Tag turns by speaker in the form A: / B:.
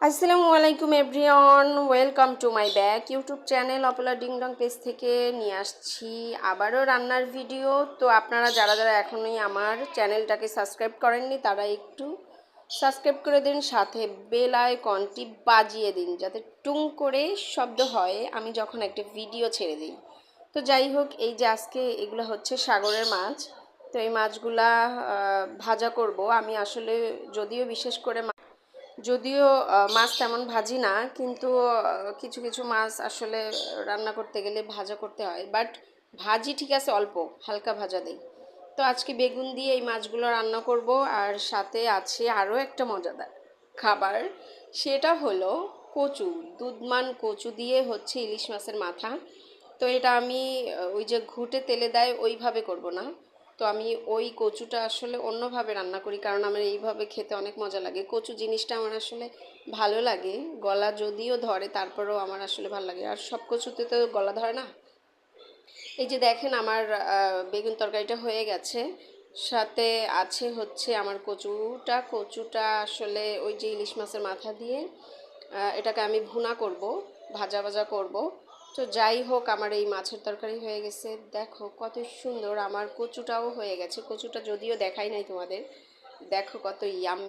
A: আসসালামু আলাইকুম everyone, welcome to my back YouTube channel Apala ding dong page থেকে নিয়ে আসছি আবারও রান্নার ভিডিও। তো আপনারা যারা যারা এখনই আমার চ্যানেলটাকে সাবস্ক্রাইব করেননি তারা একটু সাবস্ক্রাইব করে দিন, সাথে বেল আইকনটি বাজিয়ে দিন যাতে টুং করে শব্দ হয় আমি যখন একটা ভিডিও ছেড়ে দিই। তো যাই হোক, এই যে আজকে এগুলো হচ্ছে সাগরের মাছ। তো এই মাছগুলা ভাজা করব আমি। আসলে যদিও বিশেষ করে মাছ তেমন ভাজি না, কিন্তু কিছু কিছু মাছ আসলে রান্না করতে গেলে ভাজা করতে হয়। বাট ভাজি ঠিক আছে, অল্প হালকা ভাজা দেই। তো আজকে বেগুন দিয়ে এই মাছগুলো রান্না করব। আর সাথে আছে আরও একটা মজাদার খাবার, সেটা হলো কচু। দুধমান কচু দিয়ে হচ্ছে ইলিশ মাছের মাথা। তো এটা আমি ওই যে ঘুটে তেলে দেয় ওইভাবে করব না। তো আমি ওই কচুটা আসলে অন্যভাবে রান্না করি, কারণ আমার এইভাবে খেতে অনেক মজা লাগে। কচু জিনিসটা আমার আসলে ভালো লাগে, গলা যদিও ধরে তারপরেও আমার আসলে ভালো লাগে। আর সব কচুতে তো গলা ধরে না। এই যে দেখেন আমার বেগুন তরকারিটা হয়ে গেছে। সাথে আছে হচ্ছে আমার কচুটা আসলে ওই যে ইলিশ মাছের মাথা দিয়ে এটাকে আমি ভুনা করব, ভাজা ভাজা করব। তো যাই হোক, আমার এই মাছের তরকারি হয়ে গেছে। দেখো কত সুন্দর, আমার কচুটাও হয়ে গেছে। কচুটা যদিও দেখাই নাই তোমাদের, দেখো কত ইয়াম।